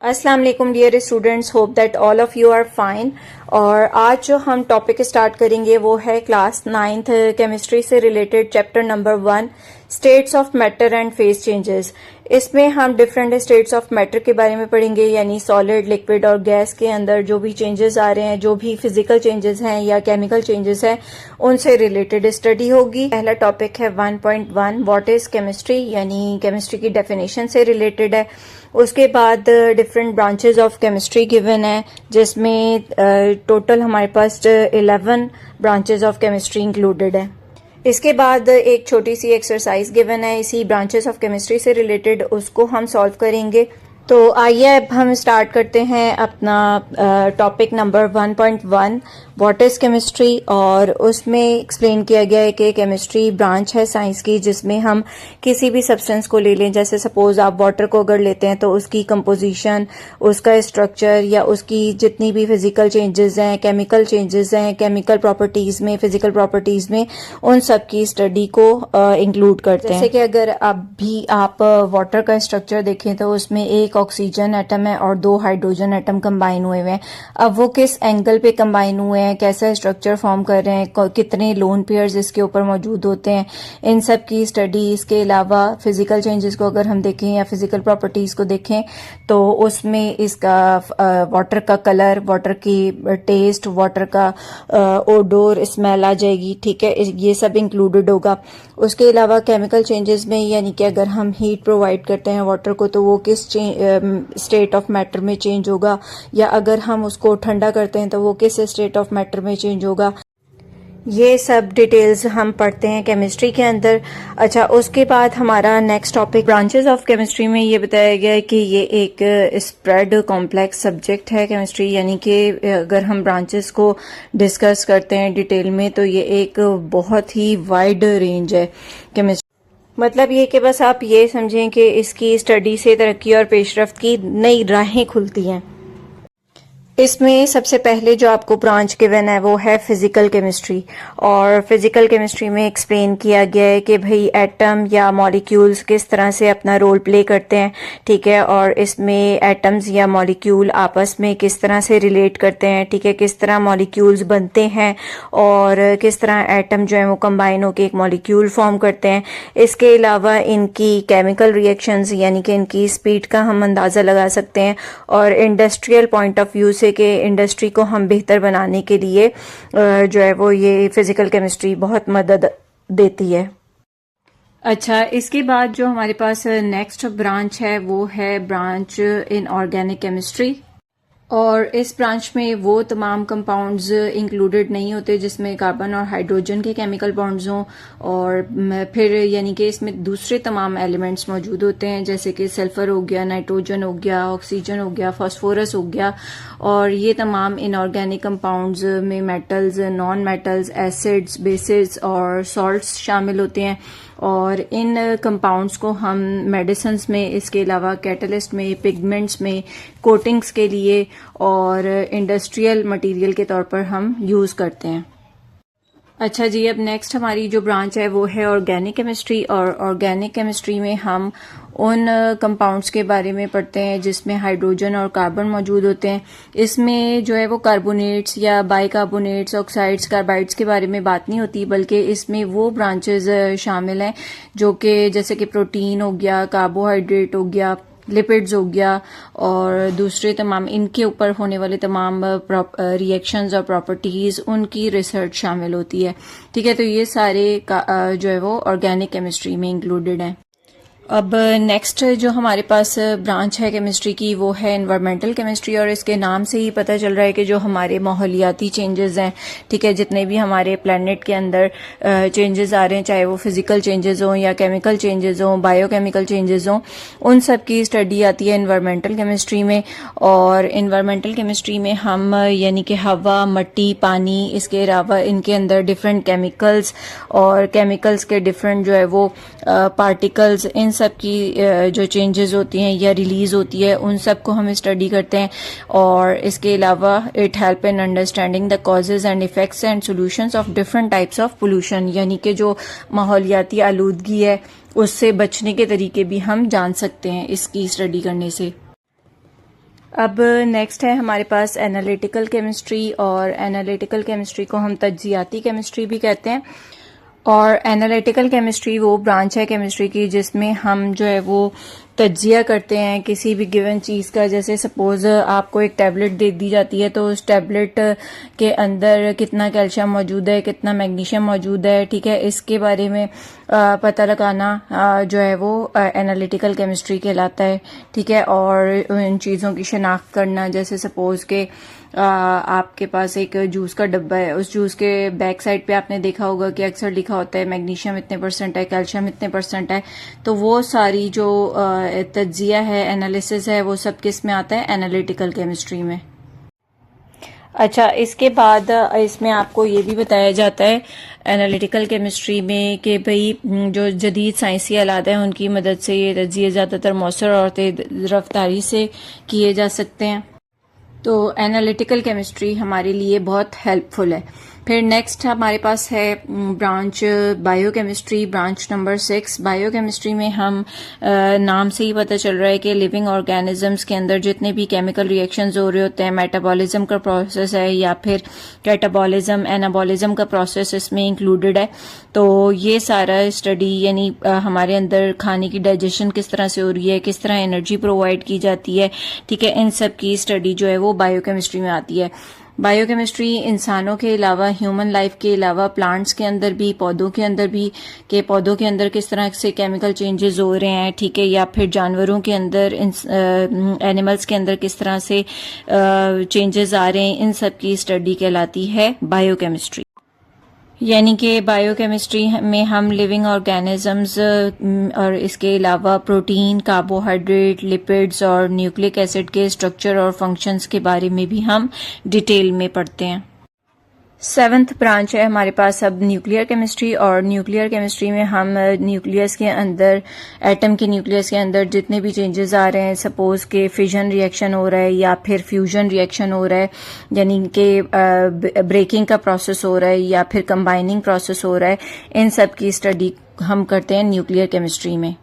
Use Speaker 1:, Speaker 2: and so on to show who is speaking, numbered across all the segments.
Speaker 1: अस्सलाम वालेकुम dear students, hope that all of you are fine. और आज जो हम टॉपिक स्टार्ट करेंगे वो है क्लास 9th केमिस्ट्री से related chapter number 1 states of matter and phase changes. इसमें हम डिफरेंट स्टेट्स ऑफ मैटर के बारे में पढ़ेंगे, यानी सॉलिड, लिक्विड और गैस के अंदर जो भी चेंजेस आ रहे हैं, जो भी फिजिकल चेंजेस हैं या केमिकल चेंजेस हैं, उनसे रिलेटेड स्टडी होगी। पहला टॉपिक है 1.1 व्हाट इज केमिस्ट्री, यानी केमिस्ट्री की डेफिनेशन से रिलेटेड है। उसके बाद different branches of chemistry given है, जिसमें टोटल हमारे पास 11 ब्रांचेस ऑफ केमिस्ट्री इंक्लूडेड है। इसके बाद एक छोटी सी एक्सरसाइज गिवन है इसी ब्रांचेस ऑफ केमिस्ट्री से रिलेटेड, उसको हम सॉल्व करेंगे। तो आइए अब हम स्टार्ट करते हैं अपना topic number 1.1 what is chemistry. और उसमें एक्सप्लेन किया गया है कि केमिस्ट्री ब्रांच है साइंस की, जिसमें हम किसी भी सब्सटेंस को ले लें, जैसे सपोज आप वाटर को अगर लेते हैं तो उसकी कंपोजिशन, उसका स्ट्रक्चर या उसकी जितनी भी फिजिकल चेंजेस हैं, केमिकल चेंजेस हैं, केमिकल प्रॉपर्टीज में, फिजिकल प्रॉपर्टीज में, उन सब की स्टडी को इंक्लूड करते हैं। जैसे कि अगर अभी आप वाटर का स्ट्रक्चर देखें तो उसमें एक ऑक्सीजन एटम है और 2 हाइड्रोजन एटम कंबाइन हुए हैं। अब वो किस एंगल पे कंबाइन हुए हैं, कैसा स्ट्रक्चर फॉर्म कर रहे हैं, कितने लोन पेयर्स इसके ऊपर मौजूद होते हैं, इन सब की स्टडी। इसके अलावा फिजिकल चेंजेस को अगर हम देखें या फिजिकल प्रॉपर्टीज को देखें तो उसमें इसका वाटर का कलर, वाटर की टेस्ट, वाटर का ओडोर, स्मेल आ जाएगी, ठीक है, ये सब इंक्लूडेड होगा। उसके अलावा केमिकल चेंजेस में, यानी कि अगर हम हीट प्रोवाइड करते हैं वाटर को तो वो किस स्टेट ऑफ मैटर में चेंज होगा, या अगर हम उसको ठंडा करते हैं तो वो किस स्टेट ऑफ मैटर में चेंज होगा। ये सब डिटेल्स हम पढ़ते हैं केमिस्ट्री के अंदर। अच्छा, उसके बाद हमारा next topic branches of chemistry में ये बताया गया है कि ये एक स्प्रेड कॉम्प्लेक्स सब्जेक्ट है केमिस्ट्री, यानी कि अगर हम ब्रांचेस को डिस्कस करते हैं डिटेल में तो ये एक बहुत ही वाइड रेंज है केमिस्ट्री। मतलब ये कि बस आप ये समझें कि इसकी स्टडी से तरक्की और पेशरफ्त की नई राहें खुलती हैं। इसमें सबसे पहले जो आपको ब्रांच गिवन है वो है फिजिकल केमिस्ट्री। और फिजिकल केमिस्ट्री में एक्सप्लेन किया गया है कि भाई एटम या मॉलिक्यूल्स किस तरह से अपना रोल प्ले करते हैं, ठीक है, और इसमें एटम्स या मॉलिक्यूल आपस में किस तरह से रिलेट करते हैं, ठीक है, किस तरह मॉलिक्यूल्स बनते हैं और किस तरह एटम जो है वो कंबाइन होकर एक मॉलिक्यूल फॉर्म करते हैं। इसके अलावा इनकी केमिकल रिएक्शंस, यानी कि इनकी स्पीड का हम अंदाज़ा लगा सकते हैं। और इंडस्ट्रियल पॉइंट ऑफ व्यू से कि इंडस्ट्री को हम बेहतर बनाने के लिए जो है वो ये फिजिकल केमिस्ट्री बहुत मदद देती है। अच्छा, इसके बाद जो हमारे पास नेक्स्ट ब्रांच है वो है ब्रांच इन ऑर्गेनिक केमिस्ट्री। और इस ब्रांच में वो तमाम कंपाउंड्स इंक्लूडेड नहीं होते जिसमें कार्बन और हाइड्रोजन के केमिकल बॉन्ड्स हों, और फिर यानी कि इसमें दूसरे तमाम एलिमेंट्स मौजूद होते हैं, जैसे कि सल्फर हो गया, नाइट्रोजन हो गया, ऑक्सीजन हो गया, फास्फोरस हो गया। और ये तमाम इनऑर्गेनिक कंपाउंड्स में metals, non metals, acids, basis और सॉल्ट्स शामिल होते हैं। और इन कंपाउंड्स को हम मेडिसिन्स में, इसके अलावा कैटलिस्ट में, पिगमेंट्स में, कोटिंग्स के लिए और इंडस्ट्रियल मटेरियल के तौर पर हम यूज़ करते हैं। अच्छा जी, अब नेक्स्ट हमारी जो ब्रांच है वो है ऑर्गेनिक केमिस्ट्री। और ऑर्गेनिक केमिस्ट्री में हम उन कंपाउंड्स के बारे में पढ़ते हैं जिसमें हाइड्रोजन और कार्बन मौजूद होते हैं। इसमें जो है वो कार्बोनेट्स या बाइकार्बोनेट्स, ऑक्साइड्स, कार्बाइड्स के बारे में बात नहीं होती, बल्कि इसमें वो ब्रांचेस शामिल हैं जो कि जैसे कि प्रोटीन हो गया, कार्बोहाइड्रेट हो गया, लिपिड्स हो गया और दूसरे तमाम इनके ऊपर होने वाले तमाम रिएक्शंस और प्रॉपर्टीज, उनकी रिसर्च शामिल होती है, ठीक है। तो ये सारे जो है वो ऑर्गेनिक केमिस्ट्री में इंक्लूडेड है। अब नेक्स्ट जो हमारे पास ब्रांच है केमिस्ट्री की वो है एनवायरमेंटल केमिस्ट्री। और इसके नाम से ही पता चल रहा है कि जो हमारे माहौलियाती चेंजेस हैं, ठीक है, जितने भी हमारे प्लेनेट के अंदर चेंजेस आ रहे हैं, चाहे वो फिजिकल चेंजेस हों या केमिकल चेंजेस हों, बायोकेमिकल चेंजेस हों, उन सब की स्टडी आती है एनवायरमेंटल केमिस्ट्री में। और एनवायरमेंटल केमिस्ट्री में हम यानी कि हवा, मिट्टी, पानी, इसके अलावा इनके अंदर डिफरेंट केमिकल्स और केमिकल्स के डिफरेंट जो है वो पार्टिकल्स, इन सब की जो चेंजेस होती हैं या रिलीज होती है, उन सब को हम स्टडी करते हैं। और इसके अलावा it help in understanding the causes and effects and solutions of different types of pollution, यानी कि जो माहौलियाती आलूदगी है उससे बचने के तरीके भी हम जान सकते हैं इसकी स्टडी करने से। अब नेक्स्ट है हमारे पास एनालिटिकल केमिस्ट्री, और एनालिटिकल केमिस्ट्री को हम तज्जियाती केमिस्ट्री भी कहते हैं। और एनालिटिकल केमिस्ट्री वो ब्रांच है केमिस्ट्री की जिसमें हम जो है वो तज्जिया करते हैं किसी भी गिवन चीज़ का। जैसे सपोज आपको एक टैबलेट दे दी जाती है, तो उस टैबलेट के अंदर कितना कैल्शियम मौजूद है, कितना मैग्नीशियम मौजूद है, ठीक है, इसके बारे में पता लगाना जो है वो एनालिटिकल केमिस्ट्री कहलाता है, ठीक है। और इन चीज़ों की शिनाख्त करना, जैसे सपोज के आपके पास एक जूस का डब्बा है, उस जूस के बैक साइड पे आपने देखा होगा कि अक्सर लिखा होता है मैग्नीशियम इतने परसेंट है, कैल्शियम इतने परसेंट है। तो वो सारी जो तज्जिया है, एनालिसिस है, वो सब किस में आता है? एनालिटिकल केमिस्ट्री में। अच्छा, इसके बाद इसमें आपको ये भी बताया जाता है एनालिटिकल केमिस्ट्री में कि भाई जो जदीद साइंसी आलात हैं उनकी मदद से ये तज्जिए ज़्यादातर मौसर और तेज रफ्तारी से किए जा सकते हैं। तो एनालिटिकल केमिस्ट्री हमारे लिए बहुत हेल्पफुल है। फिर नेक्स्ट हमारे पास है branch biochemistry, branch number 6। Biochemistry में हम नाम से ही पता चल रहा है कि लिविंग ऑर्गेनिजम्स के अंदर जितने भी केमिकल रिएक्शंस हो रहे होते हैं, मेटाबॉलिज्म का प्रोसेस है या फिर कैटाबॉलिज्म, एनाबॉलिज्म का प्रोसेस इसमें इंक्लूडेड है। तो ये सारा स्टडी यानी हमारे अंदर खाने की डाइजेशन किस तरह से हो रही है, किस तरह एनर्जी प्रोवाइड की जाती है, ठीक है, इन सब की स्टडी जो है वो बायोकेमिस्ट्री में आती है। बायोकेमिस्ट्री इंसानों के अलावा, ह्यूमन लाइफ के अलावा, प्लांट्स के अंदर भी, पौधों के अंदर भी, कि पौधों के अंदर किस तरह से केमिकल चेंजेस हो रहे हैं, ठीक है, या फिर जानवरों के अंदर, एनिमल्स के अंदर किस तरह से चेंजेस आ रहे हैं, इन सब की स्टडी कहलाती है बायोकेमिस्ट्री। यानी कि बायोकेमिस्ट्री में हम लिविंग ऑर्गेनिजम्स और इसके अलावा प्रोटीन, कार्बोहाइड्रेट, लिपिड्स और न्यूक्लिक एसिड के स्ट्रक्चर और फंक्शंस के बारे में भी हम डिटेल में पढ़ते हैं। 7th ब्रांच है हमारे पास अब न्यूक्लियर केमिस्ट्री, और न्यूक्लियर केमिस्ट्री में हम न्यूक्लियस के अंदर, एटम के न्यूक्लियस के अंदर जितने भी चेंजेस आ रहे हैं, सपोज के फिजन रिएक्शन हो रहा है या फिर फ्यूजन रिएक्शन हो रहा है, यानी कि ब्रेकिंग का प्रोसेस हो रहा है या फिर कंबाइनिंग प्रोसेस हो रहा है, इन सब की स्टडी हम करते हैं न्यूक्लियर केमिस्ट्री में।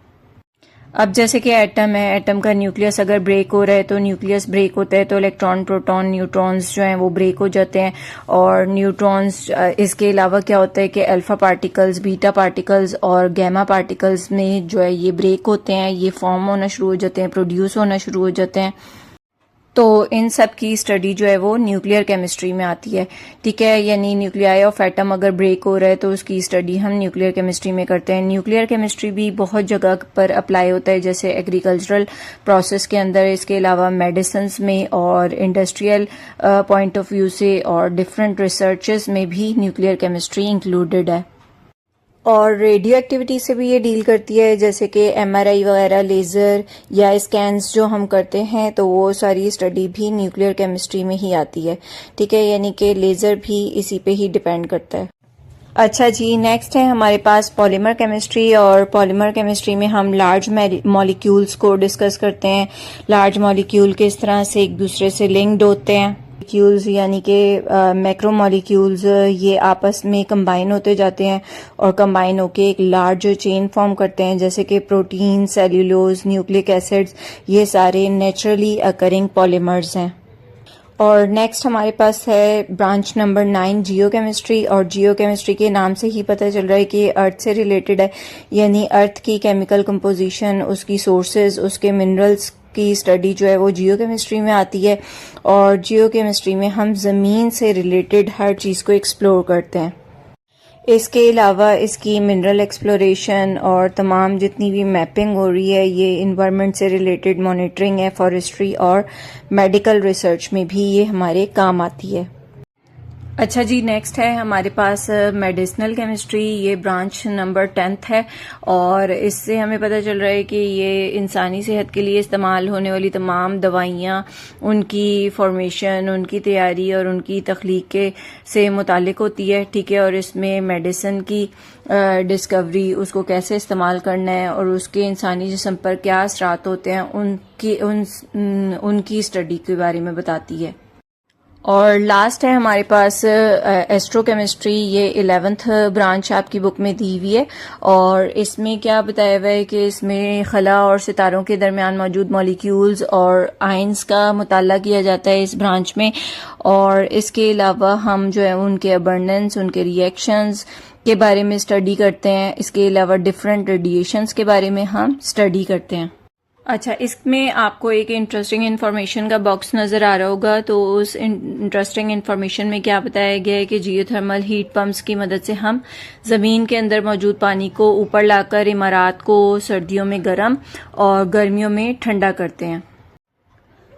Speaker 1: अब जैसे कि एटम है, एटम का न्यूक्लियस अगर ब्रेक हो रहा है तो न्यूक्लियस ब्रेक होता है तो इलेक्ट्रॉन, प्रोटॉन, न्यूट्रॉन्स जो हैं वो ब्रेक हो जाते हैं। और न्यूट्रॉन्स, इसके अलावा क्या होता है कि अल्फा पार्टिकल्स, बीटा पार्टिकल्स और गैमा पार्टिकल्स में जो है ये ब्रेक होते हैं, ये फॉर्म होना शुरू हो जाते हैं, प्रोड्यूस होना शुरू हो जाते हैं। तो इन सब की स्टडी जो है वो न्यूक्लियर केमिस्ट्री में आती है, ठीक है। यानी न्यूक्लियाई ऑफ एटम अगर ब्रेक हो रहा है तो उसकी स्टडी हम न्यूक्लियर केमिस्ट्री में करते हैं। न्यूक्लियर केमिस्ट्री भी बहुत जगह पर अप्लाई होता है, जैसे एग्रीकल्चरल प्रोसेस के अंदर, इसके अलावा मेडिसिन्स में और इंडस्ट्रियल पॉइंट ऑफ व्यू से और डिफरेंट रिसर्चेस में भी न्यूक्लियर केमिस्ट्री इंक्लूडेड है। और रेडियो एक्टिविटी से भी ये डील करती है, जैसे कि एमआरआई वगैरह, लेज़र या स्कैन्स जो हम करते हैं, तो वो सारी स्टडी भी न्यूक्लियर केमिस्ट्री में ही आती है, ठीक है। यानी कि लेज़र भी इसी पे ही डिपेंड करता है। अच्छा जी, नेक्स्ट है हमारे पास पॉलीमर केमिस्ट्री, और पॉलीमर केमिस्ट्री में हम लार्ज मॉलिक्यूल्स को डिस्कस करते हैं। लार्ज मॉलिक्यूल किस तरह से एक दूसरे से लिंक्ड होते हैं, मॉलिक्यूल्स यानी कि मैक्रो मॉलिक्यूल्स, ये आपस में कंबाइन होते जाते हैं और कंबाइन होके एक लार्ज चेन फॉर्म करते हैं, जैसे कि प्रोटीन, सेल्यूलोज, न्यूक्लिक एसिड्स, ये सारे नेचुरली अकरिंग पॉलीमर्स हैं। और नेक्स्ट हमारे पास है ब्रांच नंबर 9 जियोकेमिस्ट्री, और जियोकेमिस्ट्री के नाम से ही पता चल रहा है कि अर्थ से रिलेटेड है, यानी अर्थ की केमिकल कंपोजिशन, उसकी सोर्सेज, उसके मिनरल्स की स्टडी जो है वो जियोकेमिस्ट्री में आती है। और जियोकेमिस्ट्री में हम ज़मीन से रिलेटेड हर चीज़ को एक्सप्लोर करते हैं। इसके अलावा इसकी मिनरल एक्सप्लोरेशन और तमाम जितनी भी मैपिंग हो रही है, ये इन्वायरमेंट से रिलेटेड मॉनिटरिंग है, फॉरेस्ट्री और मेडिकल रिसर्च में भी ये हमारे काम आती है। अच्छा जी, नेक्स्ट है हमारे पास मेडिसिनल केमिस्ट्री, ये ब्रांच नंबर 10th है, और इससे हमें पता चल रहा है कि ये इंसानी सेहत के लिए इस्तेमाल होने वाली तमाम दवाइयाँ, उनकी फॉर्मेशन, उनकी तैयारी और उनकी तख्लीक के से मुतालिक होती है, ठीक है। और इसमें मेडिसिन की डिस्कवरी, उसको कैसे इस्तेमाल करना है और उसके इंसानी जिस्म पर क्या असरात होते हैं, उनकी स्टडी के बारे में बताती है। और लास्ट है हमारे पास एस्ट्रोकेमिस्ट्री, ये 11th ब्रांच आपकी बुक में दी हुई है। और इसमें क्या बताया हुआ है कि इसमें खला और सितारों के दरमियान मौजूद मॉलिक्यूल्स और आयंस का मुताला किया जाता है इस ब्रांच में। और इसके अलावा हम जो है उनके अबंडेंस, उनके रिएक्शंस के बारे में स्टडी करते हैं। इसके अलावा डिफरेंट रेडिएशंस के बारे में हम स्टडी करते हैं। अच्छा, इसमें आपको एक इंटरेस्टिंग इन्फॉर्मेशन का बॉक्स नज़र आ रहा होगा। तो उस इंटरेस्टिंग इन्फॉर्मेशन में क्या बताया गया है कि जियोथर्मल हीट पंप्स की मदद से हम ज़मीन के अंदर मौजूद पानी को ऊपर लाकर इमारत को सर्दियों में गर्म और गर्मियों में ठंडा करते हैं।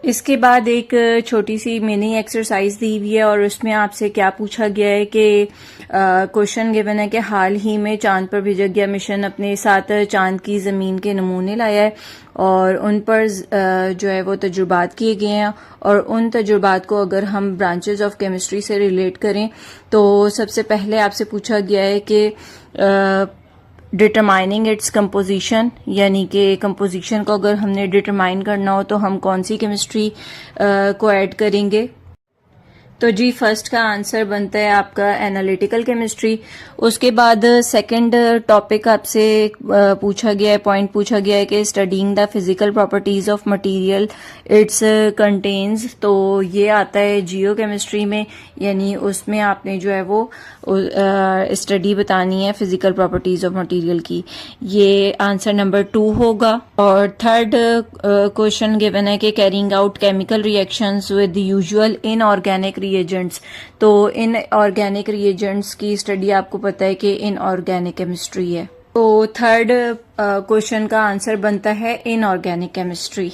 Speaker 1: इसके बाद एक छोटी सी मिनी एक्सरसाइज दी हुई है और उसमें आपसे क्या पूछा गया है कि क्वेश्चन गिवन है कि हाल ही में चांद पर भेजा गया मिशन अपने साथ चांद की ज़मीन के नमूने लाया है और उन पर जो है वो तजुर्बात किए गए हैं। और उन तजुर्बात को अगर हम ब्रांचेस ऑफ केमिस्ट्री से रिलेट करें तो सबसे पहले आपसे पूछा गया है कि डिटरमाइनिंग इट्स कंपोजिशन, यानी कि कंपोजिशन को अगर हमने डिटरमाइन करना हो तो हम कौन सी केमिस्ट्री को ऐड करेंगे। तो जी फर्स्ट का आंसर बनता है आपका एनालिटिकल केमिस्ट्री। उसके बाद सेकंड टॉपिक आपसे पूछा गया है, पॉइंट पूछा गया है कि studying the physical properties of material it's contains. तो ये आता है जियो केमिस्ट्री में, यानी उसमें आपने जो है वो स्टडी बतानी है फिजिकल प्रॉपर्टीज ऑफ मटेरियल की। ये आंसर नंबर 2 होगा। और थर्ड क्वेश्चन गिवन है कि carrying out chemical reactions with usual inorganic reagents. तो इनऑर्गेनिक रिएजेंट्स की स्टडी आपको पता है कि इनऑर्गेनिक केमिस्ट्री है। तो थर्ड क्वेश्चन का आंसर बनता है इनऑर्गेनिक केमिस्ट्री।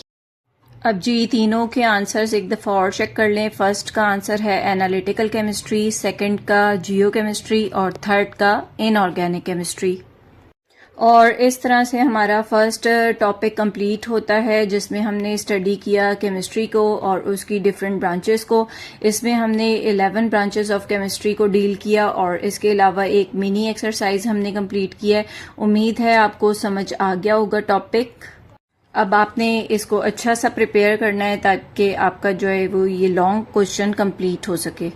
Speaker 1: अब जी तीनों के आंसर्स एक दफ़ा और चेक कर लें। फर्स्ट का आंसर है एनालिटिकल केमिस्ट्री, सेकंड का जियो केमिस्ट्री और थर्ड का इनऑर्गेनिक केमिस्ट्री। और इस तरह से हमारा फर्स्ट टॉपिक कंप्लीट होता है जिसमें हमने स्टडी किया केमिस्ट्री को और उसकी डिफरेंट ब्रांचेस को। इसमें हमने 11 ब्रांचेस ऑफ केमिस्ट्री को डील किया और इसके अलावा एक मिनी एक्सरसाइज हमने कंप्लीट किया है। उम्मीद है आपको समझ आ गया होगा टॉपिक। अब आपने इसको अच्छा सा प्रिपेयर करना है ताकि आपका जो है वो ये लॉन्ग क्वेश्चन कंप्लीट हो सके।